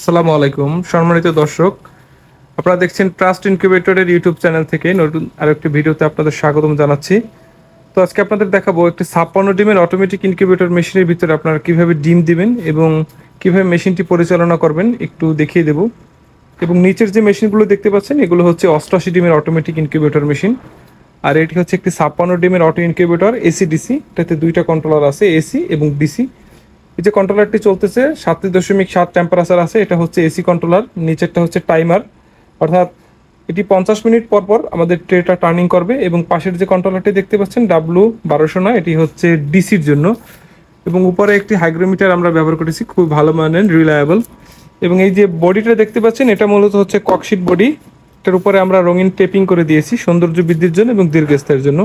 আসসালামু আলাইকুম সম্মানিত দর্শক, আপনারা দেখছেন ট্রাস্ট ইনকিউবেটরের ইউটিউব চ্যানেল থেকে নতুন আরেকটি ভিডিওতে আপনাদের স্বাগতম জানাচ্ছি। তো আজকে আপনাদের দেখাবো একটি 56 ডিমের অটোমেটিক ইনকিউবেটর মেশিনের ভিতরে আপনারা কিভাবে ডিম দিবেন এবং কিভাবে মেশিনটি পরিচালনা করবেন একটু দেখিয়ে দেব। এবং নিচের যে মেশিনগুলো দেখতে পাচ্ছেন এগুলো হচ্ছে 88 ডিমের অটোমেটিক ইনকিউবেটর মেশিন, আর এটি হচ্ছে একটি 56 ডিমের অটো ইনকিউবেটর এসি ডিসি। এটাতে দুইটা কন্ট্রোলার আছে, এসি এবং ডিসি। এই যে কন্ট্রোলারটি চলতেছে 37.7 টেম্পারেচার আছে, এটা হচ্ছে এসি কন্ট্রোলার। নিচেরটা হচ্ছে টাইমার, অর্থাৎ এটি 50 মিনিট পর পর আমাদের ট্রেটা টার্নিং করবে। এবং পাশের যে কন্ট্রোলারটি দেখতে পাচ্ছেন W1200 না, এটি হচ্ছে ডিসির জন্য। এবং উপরে একটি হাইগ্রোমিটার আমরা ব্যবহার করেছি, খুব ভালো মানের, রিলায়েবল। এবং এই যে বডিটা দেখতে পাচ্ছেন এটা মূলত হচ্ছে ককশিট বডি। এটার উপরে আমরা রঙিন টেপিং করে দিয়েছি সৌন্দর্য বৃদ্ধির জন্য এবং দীর্ঘস্থায়ীর জন্য।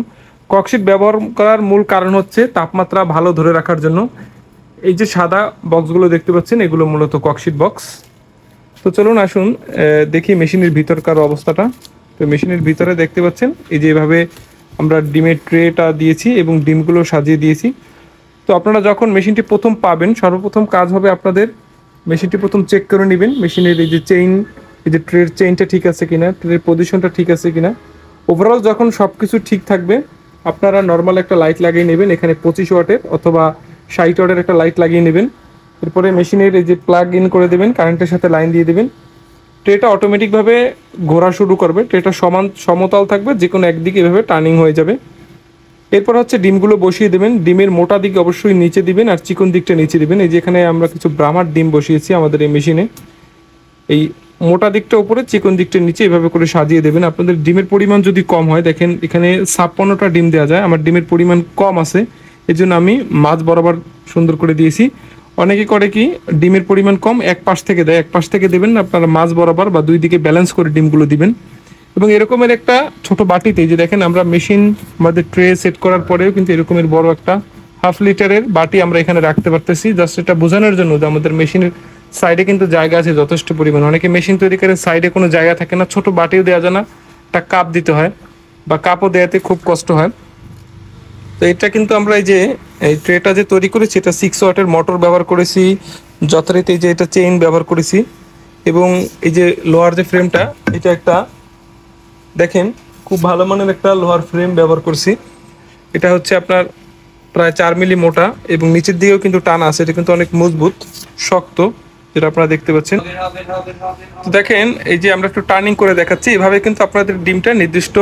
ককশিট ব্যবহার করার মূল কারণ হচ্ছে তাপমাত্রা ভালো ধরে রাখার জন্য। এই যে সাদা বক্সগুলো দেখতে পাচ্ছেন এগুলো মূলত ককশিট বক্স। তো চলুন আসুন দেখি মেশিনের ভিতরকার অবস্থাটা। তো মেশিনের ভিতরে দেখতে পাচ্ছেন এই যে এভাবে আমরা ডিমের ট্রেটা দিয়েছি এবং ডিমগুলো সাজিয়ে দিয়েছি। তো আপনারা যখন মেশিনটি প্রথম পাবেন সর্বপ্রথম কাজ হবে আপনাদের মেশিনটি প্রথম চেক করে নেবেন মেশিনের এই যে চেইন, এই যে ট্রের চেইনটা ঠিক আছে কিনা, ট্রের পজিশনটা ঠিক আছে কিনা। ওভারঅল যখন সব কিছু ঠিক থাকবে আপনারা নর্মাল একটা লাইট লাগিয়ে নেবেন, এখানে 25 ওয়াটের অথবা 60 ওয়াটের একটা লাইট লাগিয়ে নেবেন। এরপরে মেশিনের এই যে প্লাগ ইন করে দেবেন, কারেন্টের সাথে লাইন দিয়ে দেবেন। ট্রেটা অটোমেটিকভাবে ঘোরা শুরু করবে, ট্রেটা সমতল থাকবে, যে কোনো একদিকে এভাবে টার্নিং হয়ে যাবে। এরপর হচ্ছে ডিমগুলো বসিয়ে দেবেন। ডিমের মোটা দিক অবশ্যই নিচে দিবেন আর চিকন দিকটা নিচে দিবেন। এই যে এখানে আমরা কিছু ব্রাহ্মার ডিম বসিয়েছি আমাদের এই মেশিনে। এই মোটা দিকটা উপরে, চিকন দিকটা নিচে, এভাবে করে সাজিয়ে দেবেন। আপনাদের ডিমের পরিমাণ যদি কম হয়, দেখেন এখানে 56টা ডিম দেওয়া যায়, আমার ডিমের পরিমাণ কম আছে, এই জন্য আমি মাঝ বরাবর সুন্দর করে দিয়েছি। অনেকে করে কি ডিমের পরিমাণ কম এক পাশ থেকে দেয়, এক পাশ থেকে দেবেন না, আপনারা মাঝ বরাবর বা দুই দিকে ব্যালেন্স করে ডিমগুলো দিবেন। এবং এরকমের একটা ছোট বাটিতে যে দেখেন আমরা মেশিন আমাদের ট্রে সেট করার পরেও কিন্তু এরকমের বড় একটা 1/2 লিটারের বাটি আমরা এখানে রাখতে পারতেছি, জাস্ট এটা বোঝানোর জন্য যে আমাদের মেশিনের সাইডে কিন্তু জায়গা আছে যথেষ্ট পরিমাণ। অনেকে মেশিন তৈরি করে সাইডে কোনো জায়গা থাকে না, ছোট বাটিও দেওয়া যায় না, একটা কাপ দিতে হয় বা কাপও দেওয়াতে খুব কষ্ট হয়। তো এটা কিন্তু আমরা এই যে এই ট্রেটা যে তৈরি করেছি এটা 6 ওয়াটের মোটর ব্যবহার করেছি, যথারীতি এই যে এটা চেইন ব্যবহার করেছি। এবং এই যে লোহার যে ফ্রেমটা, এটা একটা দেখেন খুব ভালো মানের একটা লোহার ফ্রেম ব্যবহার করছি। এটা হচ্ছে আপনার প্রায় 4 মিলি মোটা এবং নিচের দিকেও কিন্তু টান আছে, এটা কিন্তু অনেক মজবুত শক্ত, যেটা আপনারা দেখতে পাচ্ছেন। তো দেখেন এই যে আমরা একটু টার্নিং করে দেখাচ্ছি, এভাবে কিন্তু আপনাদের ডিমটা নির্দিষ্ট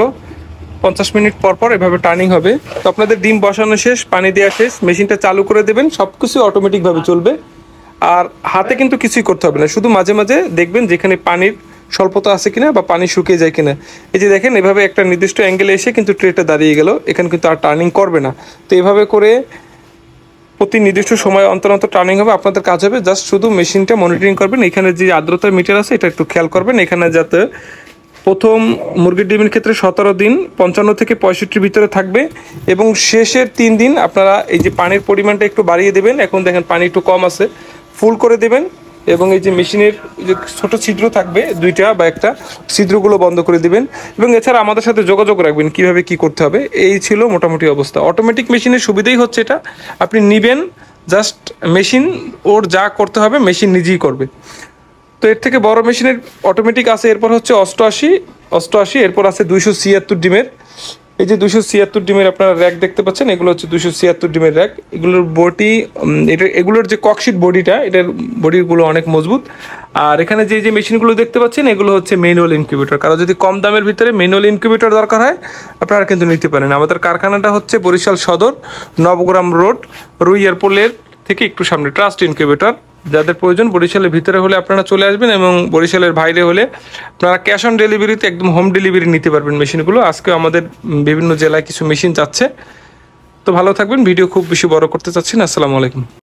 50 মিনিট পর পর এভাবে টার্নিং হবে। তো আপনাদের ডিম বসানো শেষ, পানি দেওয়া শেষ, মেশিনটা চালু করে দেবেন, সব কিছু অটোমেটিকভাবে চলবে। আর হাতে কিন্তু কিছুই করতে হবে না, শুধু মাঝে মাঝে দেখবেন যেখানে পানির স্বল্পতা আছে কিনা বা পানি শুকিয়ে যায় কিনা। এই যে দেখেন এভাবে একটা নির্দিষ্ট অ্যাঙ্গেলে এসে কিন্তু ট্রেটা দাঁড়িয়ে গেল, এখানে কিন্তু আর টার্নিং করবে না। তো এভাবে করে প্রতি নির্দিষ্ট সময় অন্তর অন্তর টার্নিং হবে। আপনাদের কাজ হবে জাস্ট শুধু মেশিনটা মনিটরিং করবেন, এখানে যে আর্দ্রতার মিটার আছে এটা একটু খেয়াল করবেন, এখানে যাতে প্রথম মুরগির ডিমের ক্ষেত্রে 17 দিন 55 থেকে 65 ভিতরে থাকবে এবং শেষের 3 দিন আপনারা এই যে পানির পরিমাণটা একটু বাড়িয়ে দেবেন। এখন দেখেন পানি একটু কম আছে, ফুল করে দেবেন। এবং এই যে মেশিনের যে ছোট ছিদ্র থাকবে দুইটা বা একটা, ছিদ্রগুলো বন্ধ করে দিবেন। এবং এছাড়া আমাদের সাথে যোগাযোগ রাখবেন কিভাবে কি করতে হবে। এই ছিল মোটামুটি অবস্থা। অটোমেটিক মেশিনের সুবিধাই হচ্ছে এটা, আপনি নিবেন জাস্ট মেশিন ওর যা করতে হবে মেশিন নিজেই করবে। তো এর থেকে বড় মেশিনের অটোমেটিক আছে, এরপর হচ্ছে 88, এরপর আছে 276 ডিমের। এই যে 276 ডিমের আপনারা র্যাক দেখতে পাচ্ছেন, এগুলো হচ্ছে 276 ডিমের র্যাক। এগুলোর বডি, এগুলোর যে ককশিট বডিটা, এটার বডিগুলো অনেক মজবুত। আর এখানে যে যে মেশিনগুলো দেখতে পাচ্ছেন এগুলো হচ্ছে ম্যানুয়াল ইনকিউবেটর। কারো যদি কম দামের ভিতরে ম্যানুয়াল ইনকিউবেটর দরকার হয় আপনারা কিন্তু নিতে পারেন। আমাদের কারখানাটা হচ্ছে বরিশাল সদর, নবগ্রাম রোড, রুই এয়ারপোর্টের থেকে একটু সামনে, ট্রাস্ট ইনকিউবেটর। যাদের প্রয়োজন বরিশালের ভিতরে হলে আপনারা চলে আসবেন এবং বরিশালের বাইরে হলে আপনারা ক্যাশ অন ডেলিভারিতে একদম হোম ডেলিভারি নিতে পারবেন মেশিনগুলো। আজকে আমাদের বিভিন্ন জেলায় কিছু মেশিন যাচ্ছে। তো ভালো থাকবেন, ভিডিও খুব বেশি বড় করতে চাচ্ছি না। আসসালামু আলাইকুম।